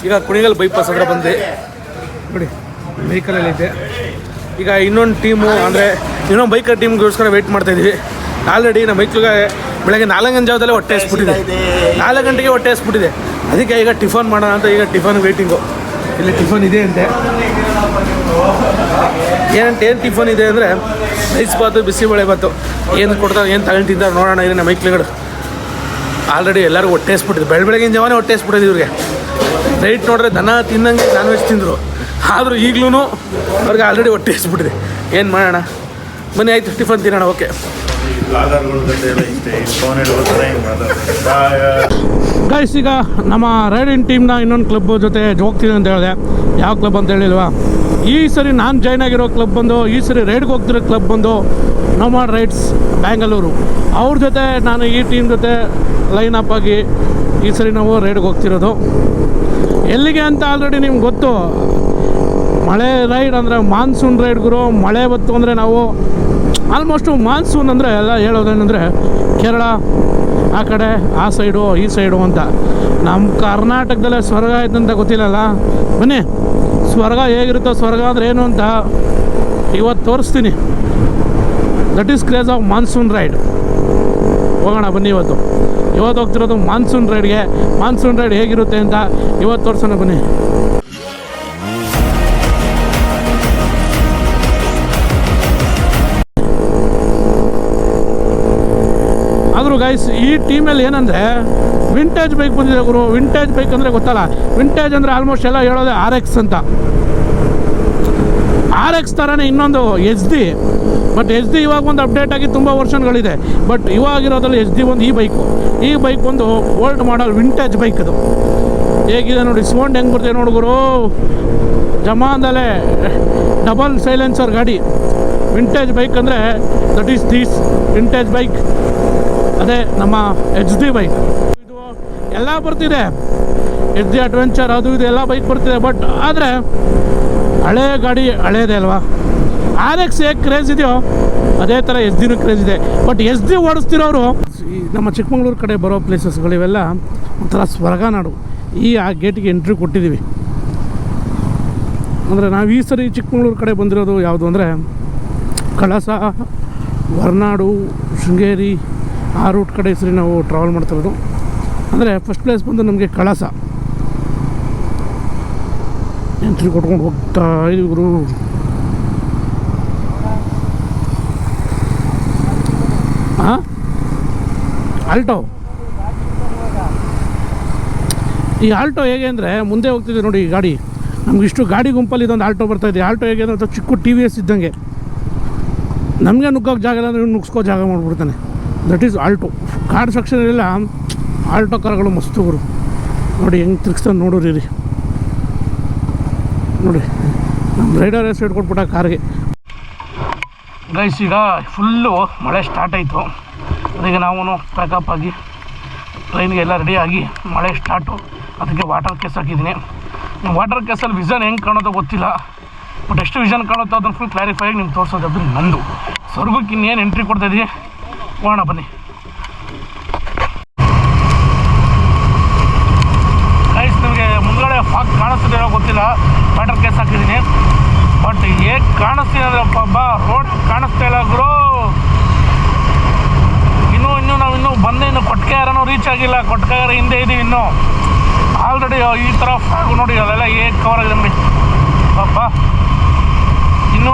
ಈಗ ಕುಣಿಗಲ್ ಬೈಪಾಸ್ ಹತ್ರ ಬಂದೆ ನೋಡಿ, ವೆಹಿಕಲಲ್ಲಿದ್ದೆ. ಈಗ ಇನ್ನೊಂದು ಟೀಮು ಅಂದರೆ ಇನ್ನೊಂದು ಬೈಕರ್ ಟೀಮ್ಗೋಸ್ಕರ ವೆಯ್ಟ್ ಮಾಡ್ತಾಯಿದ್ವಿ. ಆಲ್ರೆಡಿ ನಮ್ಮ ಬೈಕ್ಗೆ ಬೆಳಗ್ಗೆ 4 ಗಂಟೆ ಜಾವದಲ್ಲೇ ಹೊಟ್ಟೆ ಹಸ್ಬಿಟ್ಟಿದೆ. 4 ಗಂಟೆಗೆ ಹೊಟ್ಟೆ ಹಸ್ಬಿಟ್ಟಿದೆ. ಅದಕ್ಕೆ ಈಗ ಟಿಫನ್ ಮಾಡೋಣ ಅಂತ ಈಗ ಟಿಫನ್ ವೇಟಿಂಗು. ಇಲ್ಲಿ ಟಿಫನ್ ಇದೆ ಅಂತೆ. ಏನು ಟಿಫನ್ ಇದೆ ಅಂದರೆ ರೈಸ್ ಬಾತು, ಬಿಸಿಬೇಳೆ ಬಾತು ಏನು ಕೊಡ್ತಾರೆ, ಏನು ತಗೊಂಡು ತಿಂತಾರೆ ನೋಡೋಣ. ಇಲ್ಲಿ ನಮ್ಮ ಬೈಕ್ಗಳು ಆಲ್ರೆಡಿ ಎಲ್ಲರೂ ಹೊಟ್ಟೆ ಹಸ್ಬಿಟ್ಟಿದೆ. ಬೆಳಗಿನ ಜಾವನೇ ಹೊಟ್ಟೆ ಹಸ್ಬಿಟ್ಟಿದೆ ಇವ್ರಿಗೆ. ರೈಟ್ ನೋಡ್ರೆ ದನ ತಿನ್ನಂಗೆ ನಾನ್ ವೆಜ್ ತಿಂದರು, ಆದರೂ ಈಗಲೂ ಅವ್ರಿಗೆ ಆಲ್ರೆಡಿ ಹೊಟ್ಟೆ ಹಸ್ಬಿಟ್ಟಿದೆ. ಏನು ಮಾಡೋಣ, ಬನ್ನಿ ಆಯಿತು ಟಿಫನ್ ತಿನ್ನೋಣ. ಓಕೆ ಗೈಸ್, ಈಗ ನಮ್ಮ ರೈಡಿಂಗ್ ಟೀಮ್ನ ಇನ್ನೊಂದು ಕ್ಲಬ್ ಜೊತೆ ಹೋಗ್ತೀನಿ ಅಂತ ಹೇಳಿದೆ. ಯಾವ ಕ್ಲಬ್ ಅಂತ ಹೇಳಿಲ್ವಾ, ಈ ಸರಿ ನಾನು ಜಾಯ್ನ್ ಆಗಿರೋ ಕ್ಲಬ್ ಬಂದು, ಈ ಸರಿ ರೈಡ್ಗೆ ಹೋಗ್ತಿರೋ ಕ್ಲಬ್ ಬಂದು ನೋಮಾಡ್ ರೈಡ್ಸ್ ಬ್ಯಾಂಗಲೂರು. ಅವ್ರ ಜೊತೆ ನಾನು ಈ ಟೀಮ್ ಜೊತೆ ಲೈನ್ ಅಪ್ ಆಗಿ ಈ ಸರಿ ನಾವು ರೈಡ್ಗೆ ಹೋಗ್ತಿರೋದು. ಎಲ್ಲಿಗೆ ಅಂತ ಆಲ್ರೆಡಿ ನಿಮ್ಗೆ ಗೊತ್ತು. ಮಳೆ ರೈಡ್ ಅಂದರೆ ಮಾನ್ಸೂನ್ ರೈಡ್ ಗುರು. ಮಳೆ ಬಂತು ಅಂದರೆ ನಾವು ಆಲ್ಮೋಸ್ಟು ಮಾನ್ಸೂನ್ ಅಂದರೆ ಎಲ್ಲ ಹೇಳೋದೇನೆಂದರೆ ಕೇರಳ ಆ ಕಡೆ, ಆ ಸೈಡು ಈ ಸೈಡು ಅಂತ. ನಮ್ಮ ಕರ್ನಾಟಕದಲ್ಲೇ ಸ್ವರ್ಗ ಆಯ್ತಂತ ಗೊತ್ತಿಲ್ಲಲ್ಲ. ಬನ್ನಿ, ಸ್ವರ್ಗ ಹೇಗಿರುತ್ತೋ, ಸ್ವರ್ಗ ಅಂದರೆ ಏನು ಅಂತ ಇವತ್ತು ತೋರಿಸ್ತೀನಿ. That is craze of monsoon ride. ಹೋಗೋಣ ಬನ್ನಿ. ಇವತ್ತು ಹೋಗ್ತಿರೋದು ಮಾನ್ಸೂನ್ ರೈಡ್ಗೆ. ಮಾನ್ಸೂನ್ ರೈಡ್ ಹೇಗಿರುತ್ತೆ ಅಂತ ಇವತ್ತು ತೋರಿಸೋಣ ಬನ್ನಿ. ಆದರೂ ಗೈಸ್, ಈ ಟೀಮಲ್ಲಿ ಏನಂದರೆ ವಿಂಟೇಜ್ ಬೈಕ್ ಬಂದಿದೆ ಗುರು. ವಿಂಟೇಜ್ ಬೈಕ್ ಅಂದರೆ ಗೊತ್ತಲ್ಲ, ವಿಂಟೇಜ್ ಅಂದರೆ ಆಲ್ಮೋಸ್ಟ್ ಎಲ್ಲ ಹೇಳೋದೆ RX ಅಂತ. RX ಥರನೇ ಇನ್ನೊಂದು HD. ಬಟ್ HD ಇವಾಗ ಒಂದು ಅಪ್ಡೇಟ್ ಆಗಿ ತುಂಬ ವರ್ಷಗಳಿದೆ. ಬಟ್ ಇವಾಗಿರೋದ್ರಲ್ಲಿ HD ಒಂದು ಈ ಬೈಕ್ ಒಂದು ಓಲ್ಡ್ ಮಾಡಲ್ ವಿಂಟೇಜ್ ಬೈಕ್. ಅದು ಹೇಗಿದೆ ನೋಡಿ, ಸೌಂಡ್ ಹೆಂಗೆ ಬರ್ತಿದೆ ನೋಡುಗರು. ಜಮಾಂದಲೇ ಡಬಲ್ ಸೈಲೆನ್ಸರ್ ಗಾಡಿ. ವಿಂಟೇಜ್ ಬೈಕ್ ಅಂದರೆ that is this vintage bike. ಅದೇ ನಮ್ಮ HD ಬೈಕ್. ಇದು ಎಲ್ಲ ಬರ್ತಿದೆ, HD ಅಡ್ವೆಂಚರ್ ಅದು ಇದು ಎಲ್ಲ ಬೈಕ್ ಬರ್ತಿದೆ. ಬಟ್ ಆದರೆ ಹಳೇ ಗಾಡಿ ಹಳೇದೇ ಅಲ್ವಾ. RX ಹೇಗೆ ಕ್ರೇಜ್ ಇದೆಯೋ ಅದೇ ಥರ SD ಕ್ರೇಜ್ ಇದೆ. ಬಟ್ SD ಓಡಿಸ್ತಿರೋರು ನಮ್ಮ ಚಿಕ್ಕಮಗಳೂರು ಕಡೆ ಬರೋ ಪ್ಲೇಸಸ್ಗಳಿವೆಲ್ಲ ಒಂಥರ ಸ್ವರ್ಗ ನಾಡು. ಆ ಗೇಟಿಗೆ ಎಂಟ್ರಿ ಕೊಟ್ಟಿದ್ದೀವಿ. ಅಂದರೆ ನಾವು ಈ ಸರಿ ಚಿಕ್ಕಮಗಳೂರು ಕಡೆ ಬಂದಿರೋದು ಯಾವುದು ಅಂದರೆ ಕಳಸ, ಹೊರನಾಡು, ಶೃಂಗೇರಿ ಆ ರೂಟ್ ಕಡೆ ಸರಿ ನಾವು ಟ್ರಾವೆಲ್ ಮಾಡ್ತಿರೋದು. ಅಂದರೆ ಫಸ್ಟ್ ಪ್ಲೇಸ್ ಬಂದು ನಮಗೆ ಕಳಸ. ಎಂಟ್ರಿ ಕೊಟ್ಕೊಂಡು ಹೋಗ್ತಾ ಇವರು. ಆಲ್ಟೋ. ಈ ಆಲ್ಟೋ ಹೇಗೆ ಅಂದರೆ ಮುಂದೆ ಹೋಗ್ತಿದೆ ನೋಡಿ ಈ ಗಾಡಿ. ನಮ್ಗೆ ಇಷ್ಟು ಗಾಡಿ ಗುಂಪಲ್ಲಿ ಇದೊಂದು ಆಲ್ಟೋ ಬರ್ತಾಯಿದೆ. ಆಲ್ಟೋ ಹೇಗೆ ಅಂದರೆ ಚಿಕ್ಕ TVS ಇದ್ದಂಗೆ. ನಮಗೆ ನುಗ್ಗೋಕ್ಕೆ ಜಾಗ ಇಲ್ಲ ಅಂದರೆ ನುಗ್ಸ್ಕೋ ಜಾಗ ಮಾಡಿಬಿಡ್ತಾನೆ. That is Alto. ಕಾರ್ ಸೆಕ್ಷನಲ್ಲೆಲ್ಲ ಆಲ್ಟೋ ಕಾರ್ಗಳು ಮಸ್ತುಗಳು ನೋಡಿ ಹೆಂಗೆ ತಿರ್ಗಿಸ್ತಾನೆ ನೋಡೋರಿ. ನೋಡಿ ನಮ್ಮ ರೈಡರ್ ಸೈಡ್ ಕೊಟ್ಬಿಟ್ಟ ಕಾರ್ಗೆ. ಗೈಸ್, ಈಗ ಫುಲ್ಲು ಮಳೆ ಸ್ಟಾರ್ಟ್ ಆಯಿತು. ಅದಕ್ಕೆ ನಾವು ಪ್ಯಾಕಪ್ ಆಗಿ ಟ್ರೈನ್ಗೆ ಎಲ್ಲ ರೆಡಿಯಾಗಿ ಮಳೆ ಸ್ಟಾರ್ಟು. ಅದಕ್ಕೆ ವಾಟರ್ ಕೇಸ್ ಹಾಕಿದ್ದೀನಿ. ವಾಟರ್ ಕೇಸಲ್ಲಿ ವಿಷನ್ ಹೆಂಗೆ ಕಾಣೋದೋ ಗೊತ್ತಿಲ್ಲ. ಬಟ್ ಎಷ್ಟು ವಿಷನ್ ಕಾಣುತ್ತೋ ಅದನ್ನು ಫುಲ್ ಕ್ಲಾರಿಫೈ ಆಗಿ ನಿಮ್ಗೆ ತೋರಿಸೋದು ನಂದು. ಸ್ವರ್ಗಕ್ಕೆ ಇನ್ನೇನು ಎಂಟ್ರಿ ಕೊಡ್ತಾಯಿದ್ದೀವಿ, ಹೋಗೋಣ ಬನ್ನಿ. ಗೈಸ್, ನಿಮಗೆ ಮುಂದ್ಗಡೆ ಫಾಗ್ ಕಾಣಿಸ್ತಿದೆ ಗೊತ್ತಿಲ್ಲ. ವಾಟರ್ ಕೇಸ್ ಹಾಕಿದ್ದೀನಿ. ಬಟ್ ಹೇಗೆ ಕಾಣಿಸ್ತೀನಿ ಅಂದರೆ ಬಾ ರೋಡ್ ಕಾಣಿಸ್ತಾ ಇಲ್ಲ ಗುರು. ಇನ್ನೂ ನಾವು ಬಂದೆ, ಇನ್ನು ಕೊಟ್ಕೆಯಾರನೂ ರೀಚ್ ಆಗಿಲ್ಲ. ಕೊಟ್ಕೆಯಾರ ಹಿಂದೆ ಇದ್ದೀವಿ ಇನ್ನೂ. ಆಲ್ರೆಡಿ ಈ ಥರ ಫಾಗು ನೋಡಿ ಅದೆಲ್ಲ ಹೇಗೆ ಕವರ್ ಆಗಿದೆ ನೋಡಿ ಪಾಪ.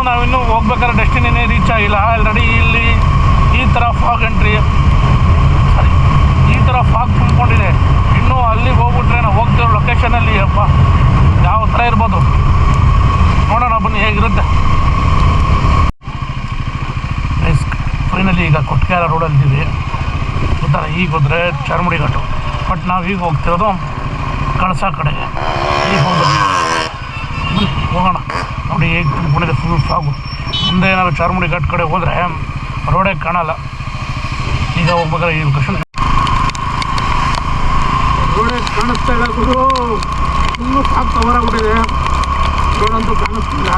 ನಾವಿನ್ನೂ ಹೋಗ್ಬೇಕಾದ್ರೆ ಡೆಸ್ಟಿನಿನೇ ರೀಚ್ ಆಗಿಲ್ಲ. ಆಲ್ರೆಡಿ ಇಲ್ಲಿ ಈ ಥರ ಫಾಗ್ ಎಂಟ್ರಿ, ಸರಿ ಈ ಥರ ಫಾಗ್ ತುಂಬಿಕೊಂಡಿದೆ. ಇನ್ನೂ ಅಲ್ಲಿಗೆ ಹೋಗ್ಬಿಟ್ರೆ ನಾವು ಹೋಗ್ತಿರೋ ಲೊಕೇಶನಲ್ಲಿ ಅಪ್ಪ ಯಾವ ಥರ ಇರ್ಬೋದು ನೋಡೋಣ ಬನ್ನಿ ಹೇಗಿರುತ್ತೆ. ಫೈನಲಿ ಈಗ ಕೊಟ್ಕೆಯಾರ ರೋಡಲ್ಲಿದ್ದೀವಿ. ಗೊತ್ತರ ಈಗ ಹೋದರೆ ಚಾರ್ಮುಡಿ ಘಾಟು. ಬಟ್ ನಾವು ಈಗ ಹೋಗ್ತಿರೋದು ಕಳಸ ಕಡೆಗೆ. ಈಗ ಹೋಗೋಣ ನೋಡಿ ಹೇಗೆ ತುಂಬಿಕೊಂಡಿದೆ ಫುಲ್ ಫಾಗು. ಮುಂದೆ ನಾವು ಚಾರ್ಮುಡಿ ಘಾಟ್ ಕಡೆ ಹೋದರೆ ರೋಡೇ ಕಾಣಲ್ಲ. ಈಗ ಹೋಗ್ಬೇಕಾದ್ರೆ ಈ ಲೊಕೇಶನ್ ರೋಡೇ ಕಾಣಿಸ್ತಾ ಇಲ್ಲ ಗುರು. ಫುಲ್ಲು ಫಾಗ್ ಕವರ್ ಆಗ್ಬಿಟ್ಟಿದೆ. ರೋಡಂತೂ ಕಾಣಿಸ್ತಿಲ್ಲ.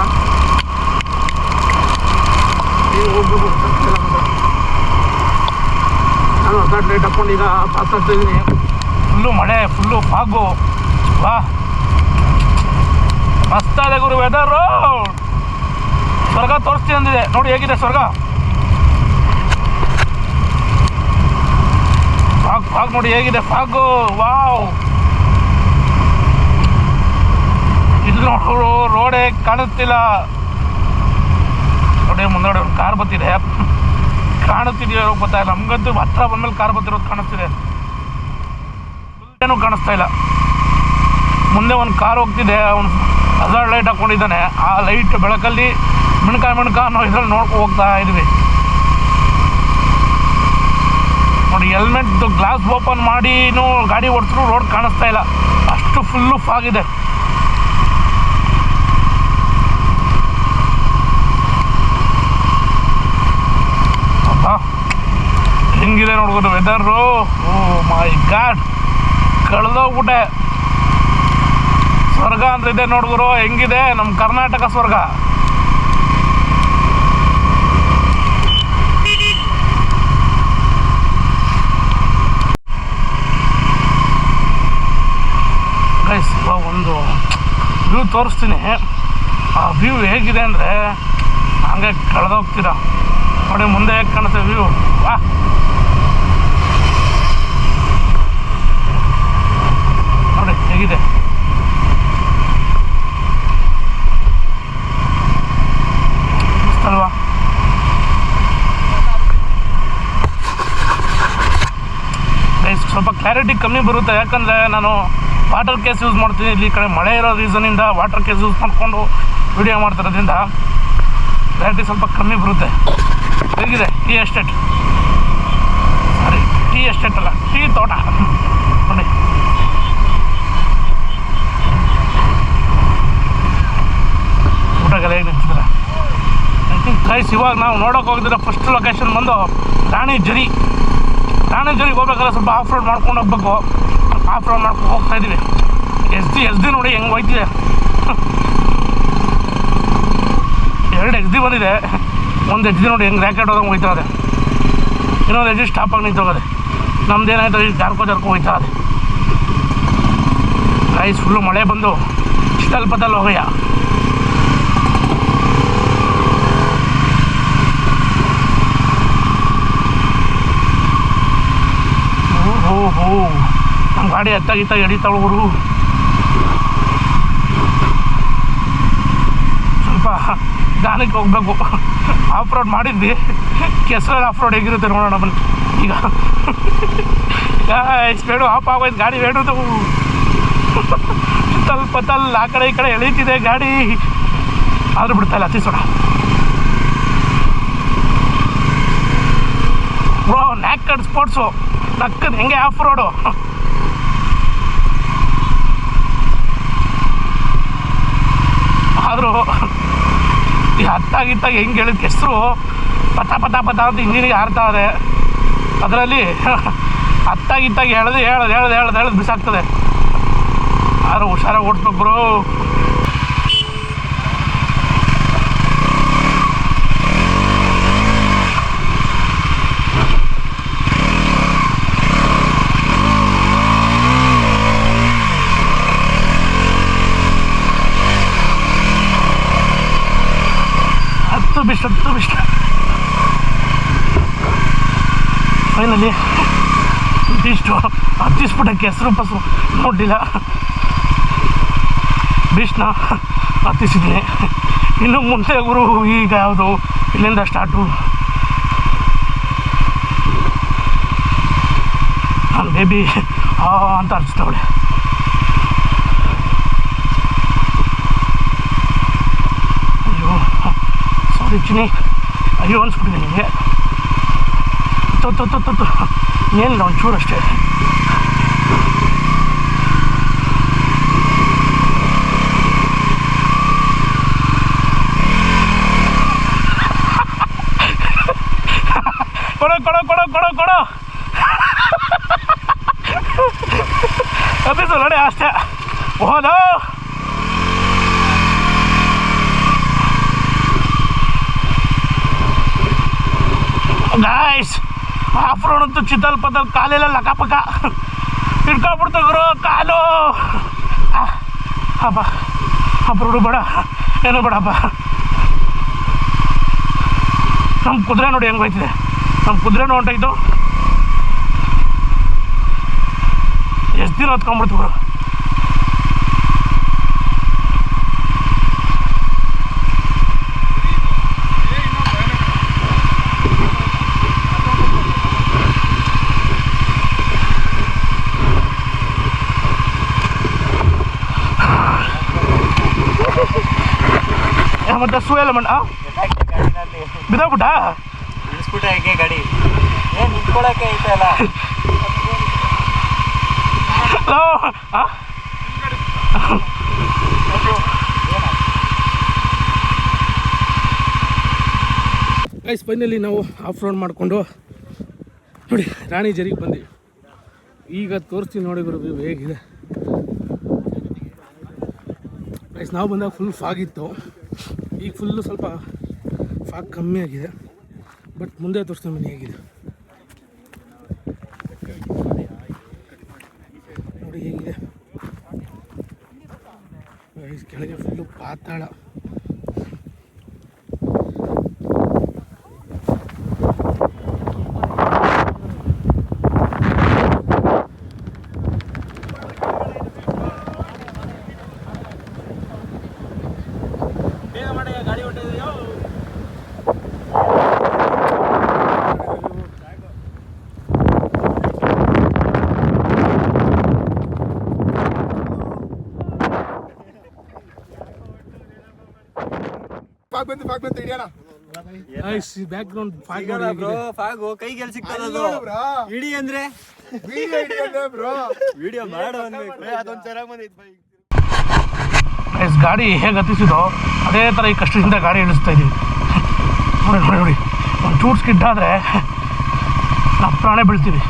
ಈಗ ಹೋಗ್ಬೇಕು. ನಾನು ಹೊಸ ಲೈಟ್ ಹಾಕ್ಕೊಂಡು ಈಗ ಪಾಸ್ ಆಗ್ತಾಯಿದ್ದೀನಿ. ಫುಲ್ಲು ಮಳೆ, ಫುಲ್ಲು ಫಾಗು. ವಾ ಮಸ್ತಾದೆ ಗುರು ವೆದರು. ಸ್ವರ್ಗ ತೋರಿಸ್ತೀನಿ ಅಂದಿದೆ, ನೋಡಿ ಹೇಗಿದೆ ಸ್ವರ್ಗ. ಫಾಗ್ ನೋಡಿ ಹೇಗಿದೆ ಫಾಗು. ವಾವ್, ಇಲ್ಲಿ ನೋಡು ರೋಡೇ ಕಾಣಿಸ್ತಿಲ್ಲ ನೋಡಿ. ಮುಂದೆ ಒಂದು ಕಾರ್ ಬರ್ತಿದೆ, ಕಾಣಿಸ್ತಿದೆಯೋ ಗೊತ್ತಾಯಿಲ್ಲ ನಮಗಂತೂ. ಹತ್ರ ಬಂದ್ಮೇಲೆ ಕಾರ್ ಬರ್ತಿರೋದು ಕಾಣಿಸ್ತಿದೆ, ಏನೂ ಕಾಣಿಸ್ತಾ ಇಲ್ಲ. ಮುಂದೆ ಒಂದು ಕಾರ್ ಹೋಗ್ತಿದೆ, ಅವನು ಹಜಾರ್ಡ್ ಲೈಟ್ ಹಾಕ್ಕೊಂಡಿದ್ದಾನೆ. ಆ ಲೈಟ್ ಬೆಳಕಲ್ಲಿ ಮಿಣ್ಕ ಅನ್ನೋ ಇದ್ರಲ್ಲಿ ನೋಡ್ಕೊಂಡು ಹೋಗ್ತಾ ಇದ್ವಿ ನೋಡಿ. ಹೆಲ್ಮೆಟ್ದು ಗ್ಲಾಸ್ ಓಪನ್ ಮಾಡಿನೂ ಗಾಡಿ ಓಡಿಸಿದ್ರು ರೋಡ್ ಕಾಣಿಸ್ತಾ ಇಲ್ಲ, ಅಷ್ಟು ಫುಲ್ಲು ಫಾಗ್ ಇದೆ. ಹೆಂಗಿದೆ ನೋಡ್ಬೋದು ವೆದರು. ಓ ಮೈ ಗಾಡ್, ಕಳೆದೋಗ್ಬಿಟ್ಟೆ. ಸ್ವರ್ಗ ಅಂತ ಇದೆ ನೋಡ್ಗುರು, ಹೆಂಗಿದೆ ನಮ್ಮ ಕರ್ನಾಟಕ ಸ್ವರ್ಗ. ಗೈಸ್ ಒಂದು ವ್ಯೂ ತೋರಿಸ್ತೀನಿ. ಆ ವ್ಯೂ ಹೇಗಿದೆ ಅಂದರೆ ಹಂಗೆ ಕಳೆದೋಗ್ತೀರಾ ನೋಡಿ. ಮುಂದೆ ಹೇಗೆ ಕಾಣುತ್ತೆ ವ್ಯೂ. ವಾ, ನೋಡಿ ಹೇಗಿದೆ. ಅಲ್ವಾ? ಗೈಸ್ ಸ್ವಲ್ಪ ಕ್ಲಾರಿಟಿ ಕಮ್ಮಿ ಬರುತ್ತೆ, ಯಾಕಂದರೆ ನಾನು ವಾಟರ್ ಕೇಸ್ ಯೂಸ್ ಮಾಡ್ತೀನಿ. ಇಲ್ಲಿ ಈ ಕಡೆ ಮಳೆ ಇರೋ ರೀಸನಿಂದ ವಾಟರ್ ಕೇಸ್ ಯೂಸ್ ಮಾಡಿಕೊಂಡು ವಿಡಿಯೋ ಮಾಡ್ತಿರೋದ್ರಿಂದ ಕ್ಲಾರಿಟಿ ಸ್ವಲ್ಪ ಕಮ್ಮಿ ಬರುತ್ತೆ. ಹೇಗಿದೆ ಟೀ ಎಸ್ಟೇಟ್, ಸಾರಿ ಟೀ ಎಸ್ಟೇಟ್ ಅಲ್ಲ, ಟೀ ತೋಟ ನೋಡಿ. ಊಟಗೆಲ್ಲ ಹೇಗೆ ನಿಂತಿದ್ದಾರೆ. ಐ ಥಿಂಕ್ ಗೈಸ್ ಇವಾಗ ನಾವು ನೋಡೋಕೆ ಹೋಗಿದ್ರೆ ಫಸ್ಟ್ ಲೊಕೇಶನ್ ಬಂದು ರಾಣಿಜರಿ ಹೋಗ್ಬೇಕಾದ್ರೆ ಸ್ವಲ್ಪ ಆಫ್ ರೋಡ್ ಮಾಡ್ಕೊಂಡು ಹೋಗ್ಬೇಕು. ಆಫ್ ರೋಡ್ ಮಾಡ್ಕೊಂಡು ಹೋಗ್ತಾ ಇದ್ದೀವಿ. ಎಸ್ ಡಿ ನೋಡಿ ಹೆಂಗೆ ಹೋಯ್ತಿದೆ. 2 ಎಸ್ ಡಿ ಬಂದಿದೆ, ಒಂದು ಎಸ್ ಡಿ ನೋಡಿ ಹೆಂಗೆ ರ್ಯಾಕೆಟ್ ಹೋದಂಗೆ ಹೋಯ್ತಾ ಇದೆ. ಇನ್ನೊಂದು ಎಸ್ ಡಿ ಸ್ಟಾಪಾಗಿ ನಿಂತೋಗದೆ. ನಮ್ದೇನಾಯ್ತು ಈಗ ಜಾರ್ಕೊ ಹೋಯ್ತಾ ಇದೆ. ಗೈಸ್ ಫುಲ್ಲು ಮಳೆ ಬಂದು ಚಿತ್ತಲ್ಪದಲ್ಲಿ ಹೋಗಯ್ಯ. ಓಹೋ ನಮ್ಮ ಗಾಡಿ ಎತ್ತಾಗಿತ್ತ ಎಡಿತಾಳು. ಸ್ವಲ್ಪ ಗಾನಕ್ಕೆ ಹೋಗ್ಬೇಕು. ಆಫ್ ರೋಡ್ ಮಾಡಿದ್ವಿ, ಕೆಸರಲ್ಲಿ ಆಫ್ ರೋಡ್ ಹೇಗಿರುತ್ತೆ ನೋಡೋಣ ಬನ್ನಿ. ಈಗ ಸ್ಪೀಡು ಆಫ್ ಆಗೋಯ್ತು ಗಾಡಿ. ಬೇಡದು ತಲ್ ಆ ಕಡೆ ಈ ಕಡೆ ಎಳೀತಿದೆ ಗಾಡಿ, ಆದರೂ ಬಿಡ್ತಾಯಿಲ್ಲ. ಹತ್ತಿಸೋಣ ಬ್ರೋ, ನ್ಯಾಕಡ್ ಸ್ಪೋರ್ಟ್ಸು ನಕ್ಕದು ಹೆಂಗೆ ಆಫ್ ರೋಡು. ಆದರೂ ಈ ಹತ್ತಾಗಿತ್ತಾಗ ಹೆಂಗೆ ಹೇಳಿದ ಹೆಸರು ಪತ ಅಂತ ಇಂಜಿನಿಗೆ ಹಾರ್ತಾವೆ. ಅದರಲ್ಲಿ ಹತ್ತಾಗಿತ್ತಾಗ ಹೇಳೋದು ಬಿಸಾಕ್ತದೆ. ಆದರೂ ಹುಷಾರಾಗಿ ಓಡಿಸ್ಬೇಕು ಬ್ರೋ. ಹತ್ತು ಬಿಷ್ಟ ಫೈನಲಿ ಇಷ್ಟು ಹತ್ತಿಸ್ಬಿಟ್ಟಕ್ಕೆ ಹೆಸರು ಪಸರು ನೋಡಿಲ್ಲ. ಬೀಚ್ನ ಹತ್ತಿಸಿದ್ದೀನಿ. ಇನ್ನು ಮುಂದೆ ಗುರು ಈಗ ಯಾವುದು ಇಲ್ಲಿಂದ ಸ್ಟಾರ್ಟು. ನನ್ನ ಬೇಬಿ ಅಂತ ಅರ್ಜಿಸ್ತವಳೆ. ಅಯ್ಯೋ ಸಾರಿ ಚಿನಿ, ಅಯ್ಯೋ ಅನ್ಸ್ಬಿಟ್ಟಿದೆ ನಿಮಗೆ. ತೊತ್ತು ಏನಿಲ್ಲ ಒಂಚೂರು ಅಷ್ಟೇ. ಕೊಡೋ ಅದೇ ನೋಡಿ ಅಷ್ಟೇ ಹೋದ. ಗಾಯ್ಸ್ ಆಫ್ ರೋಡ್ ಅಂತೂ ಚಿತ್ತಲ್ ಕಾಲೆಲ್ಲ ಲಕಾಪಕ ಹಿಡ್ಕೊಬಿಡ್ತು ಗುರು ಕಾಲು. ಹಬ್ಬ ಅಪ್ರೋಡು ಬೇಡ, ಏನೂ ಬೇಡಪ್ಪ. ನಮ್ಮ ಕುದುರೆ ನೋಡಿ ಹೆಂಗೆ ಹೋಯ್ತಿದೆ, ನಮ್ಮ ಕುದುರೆನೂ ಹೊಂಟೋಯ್ತು. ಎಷ್ಟು ದಿನ ಹೊತ್ಕೊಂಡ್ಬಿಡ್ತು ಬಿಡು. ಮತ್ತೆ ಸುಯಲ್ಲ ಮಣ್ಣ ಬಿದ್ದೋಗ್ಬಿಟ್ಟ ಇಳಿಸ್ಬಿಟ್ಟೆ ಗಾಡಿ ಏನು ನಿಂತ್ಕೊಳ್ಳೋಕೆ ಐತಲ್ಲ. ಗೈಸ್ ಫೈನಲಿ ನಾವು ಆಫ್ ರೋಡ್ ಮಾಡಿಕೊಂಡು ನೋಡಿ ರಾಣಿ ಜರಿಗೆ ಬಂದ್ವಿ. ಈಗ ತೋರಿಸ್ತೀನಿ ನೋಡಿ ಗುರು ವ್ಯೂ ಹೇಗಿದೆ. ಗೈಸ್ ನಾವು ಬಂದಾಗ ಫುಲ್ ಫಾಗ್ ಇತ್ತು, ಈಗ ಫುಲ್ಲು ಸ್ವಲ್ಪ ಫಾಗ್ ಕಮ್ಮಿ ಆಗಿದೆ. ಬಟ್ ಮುಂದೆ ತೋರಿಸ್ತೀನಿ ಮನೆ ಹೇಗಿದೆ ನೋಡಿ ಹೇಗಿದೆ. ಕೆಳಗೆ ಫುಲ್ಲು ಪಾತಾಳ. ಬ್ಯಾಕ್ಗ್ರೌಂಡ್ ಫಾಗು ಕೈಗೆಲ್ಲಿ ಸಿಗ್ತದೆ ಇಡಿ ಅಂದ್ರೆ ವಿಡಿಯೋ ಮಾಡೋ ಅದೊಂದು ಚೆನ್ನಾಗಿ ಬಂದೈತೆ. ಗಾಡಿ ಹೇಗೆ ಹತ್ತಿಸಿದೋ ಅದೇ ಥರ ಈ ಕಷ್ಟದಿಂದ ಗಾಡಿ ಇಳಿಸ್ತಾ ಇದ್ದೀವಿ. ನೋಡಿ ನೋಡಿ ನೋಡಿ, ಒಂದು ಚೂಟ್ ಸ್ಕಿಡ್ ಆದರೆ ನಾವು ಪ್ರಾಣೇ ಬೀಳ್ತೀವಿ.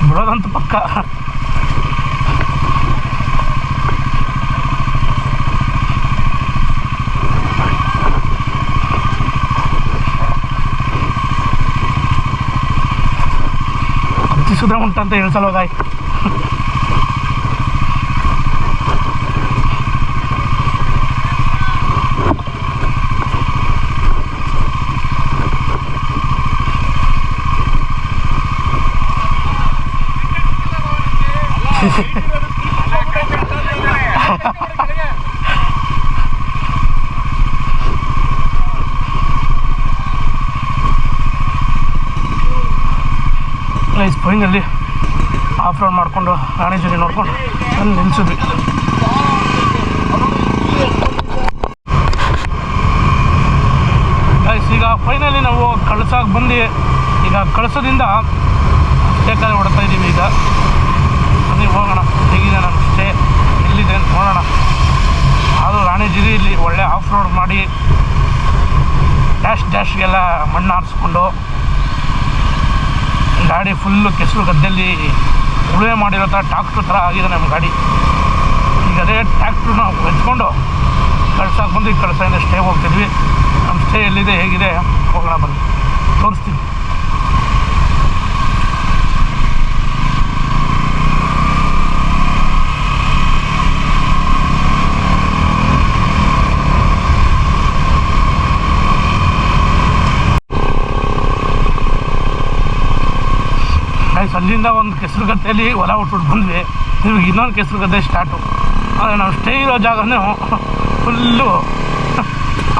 ಬಿಡೋದಂತ ಪಕ್ಕ. ಹತ್ತಿಸಿದ್ರೆ ಉಂಟಂತ ಇಳಿಸಲ್ವ ಗಾಯ. ಫೈನಲ್ಲಿ ಆಫ್ ರೋಡ್ ಮಾಡಿಕೊಂಡು ರಾಣಿಜರಿ ನೋಡ್ಕೊಂಡು ಅಲ್ಲಿ ನಿಲ್ಸಿದ್ವಿ. ಈಗ ಫೈನಲಿ ನಾವು ಕಳಸಾಗಿ ಬಂದು ಈಗ ಕಳಸದಿಂದ ಸ್ಟೇಕಾಗಿ ಹೊಡ್ತಾ ಇದ್ದೀವಿ. ಈಗ ಅದೇ ಹೋಗೋಣ ಹೇಗಿದೆ ನಮ್ಮ ಸ್ಟೇ ಎಲ್ಲಿದೆ ಅಂತ ನೋಡೋಣ. ಅದು ರಾಣಿಜಿರಿಯಲ್ಲಿ ಒಳ್ಳೆ ಆಫ್ ರೋಡ್ ಮಾಡಿ ಡ್ಯಾಶ್ಗೆಲ್ಲ ಮಣ್ಣು ಹಾರಿಸ್ಕೊಂಡು ಗಾಡಿ ಫುಲ್ಲು ಕೆಸರು ಗದ್ದೆಯಲ್ಲಿ ಉಳುಮೆ ಮಾಡಿರೋ ಥರ ಟ್ರಾಕ್ಟ್ರ್ ಥರ ಆಗಿದೆ ನಮ್ಮ ಗಾಡಿ. ಈಗ ಅದೇ ಟ್ರ್ಯಾಕ್ಟ್ರು ನಾವು ಎತ್ಕೊಂಡು ಕಳ್ಸಕ್ಕೆ ಬಂದು ಈಗ ಕಳ್ಸದಿಂದ ಸ್ಟೇ ಹೋಗ್ತಿದ್ವಿ. ನಮ್ಮ ಸ್ಟೇ ಎಲ್ಲಿದೆ ಹೇಗಿದೆ ಹೋಗೋಣ ಬನ್ನಿ ತೋರಿಸ್ತೀನಿ. ಅಲ್ಲಿಂದ ಒಂದು ಕೆಸರು ಗದ್ದೆಯಲ್ಲಿ ಹೊಲ ಹುಟ್ಬಿಟ್ಟು ಬಂದ್ವಿ. ಇವಾಗ ಇನ್ನೊಂದು ಕೆಸರು ಗದ್ದೆ ಸ್ಟಾರ್ಟು. ಆದರೆ ನಾವು ಸ್ಟೇ ಇರೋ ಜಾಗನೇ ಫುಲ್ಲು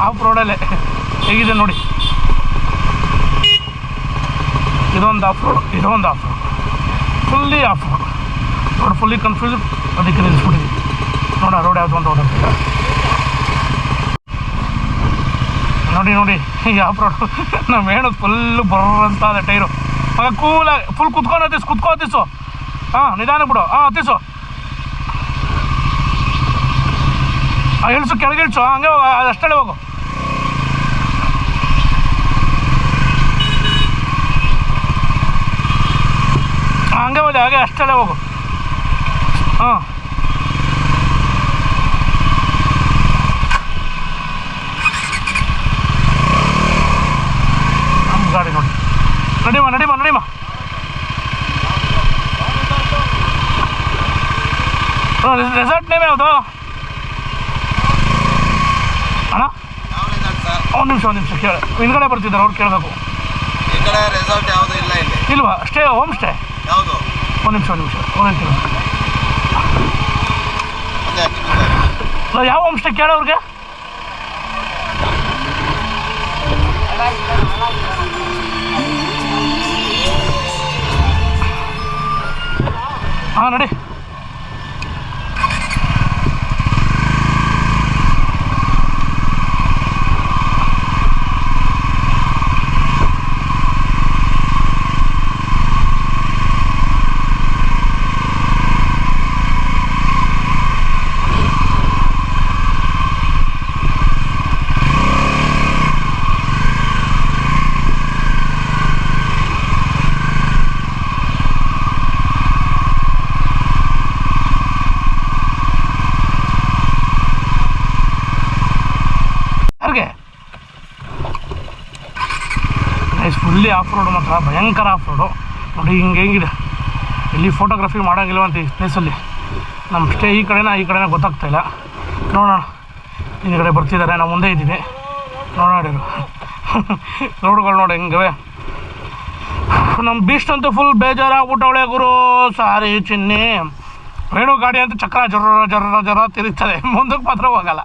ಆಫ್ ರೋಡಲ್ಲೇ ಹೇಗಿದೆ ನೋಡಿ. ಇದೊಂದು ಆಫ್ ರೋಡ್, ಇದೊಂದು of road, fully of road. Road fully confuse, ಅದಕ್ಕೆ ನಿಲ್ಲಿಸ್ಬಿಟ್ಟಿದ್ವಿ. ನೋಡ ರೋಡ್ ಯಾವುದು ಅಂತ ಓಡೋದಿಲ್ಲ ನೋಡಿ ನೋಡಿ ಈ ಆಫ್ ರೋಡ್. ನಾವು ಹೇಳೋದು ಫುಲ್ಲು ಬರೋಂತ ಅದೇ ಟೈರು. ಆಗ ಕೂಲಾಗಿ ಫುಲ್ ಕುತ್ಕೊಂಡು ಹತ್ತಿಸು. ಹಾಂ ನಿಧಾನ ಬಿಡು. ಹಾಂ ಹತ್ತಿಸು, ಇಳಿಸು, ಕೆಳಗೆ ಇಳಿಸು. ಹಂಗೆ ಹೋಗ, ಅಷ್ಟೇ ಹೋಗು. ಹಂಗೆ ಹೋದೆ, ಹಾಗೆ ಅಷ್ಟೇ ಹೋಗು. ಹಾಂ ನಮ್ಮ ಗಾಡಿ ನೋಡಿ. ನಡಿಮ ರೆಸಾರ್ಟ್ ನೇಮ್ ಯಾವುದು ಅಣ್ಣ? ಒಂದು ನಿಮಿಷ ಕೇಳಿ, ಹಿಂದ್ಗಡೆ ಬರ್ತಿದ್ದಾರೆ ಅವ್ರು ಕೇಳಬೇಕು. ರೆಸಾರ್ಟ್ ಯಾವುದು ಇಲ್ಲ ಇಲ್ಲಿ ಇಲ್ವಾ? ಸ್ಟೇ, ಹೋಮ್ ಸ್ಟೇ ಯಾವುದು? ಒಂದು ನಿಮಿಷ ಒಂದೊಂದು ಯಾವ ಹೋಮ್ ಸ್ಟೇ ಕೇಳೋರ್ಗೆ? ಹಾಂ ನಡಿ. ಫುಲ್ಲಿ ಆಫ್ ರೋಡು, ಮಾತ್ರ ಭಯಂಕರ ಆಫ್ ರೋಡು ನೋಡಿ. ಹೆಂಗಿದೆ ಇಲ್ಲಿ ಫೋಟೋಗ್ರಫಿ ಮಾಡೋಂಗಿಲ್ವಂತ ಈ ಪ್ಲೇಸಲ್ಲಿ. ನಮ್ಮ ಸ್ಟೇ ಈ ಕಡೆನ ಗೊತ್ತಾಗ್ತಾಯಿಲ್ಲ. ನೋಡೋಣ, ಹಿಂದ್ಗಡೆ ಬರ್ತಿದ್ದಾರೆ, ನಾವು ಮುಂದೆ ಇದ್ದೀವಿ. ನೋಡಿರು ರೋಡ್ಗಳು ನೋಡಿ ಹೆಂಗವೆ. ನಮ್ಮ ಬೀಸ್ಟ್ ಅಂತೂ ಫುಲ್ ಬೇಜಾರಾಗ್ಬಿಟ್ಟವಳೆ ಗುರು. ಸಾರಿ ಚಿನ್ನಿ, ರೇಣು ಗಾಡಿ ಅಂತ ಚಕ್ರ ಜರ ತಿರುಗ್ತದೆ, ಮುಂದಕ್ಕೆ ಮಾತ್ರ ಹೋಗಲ್ಲ.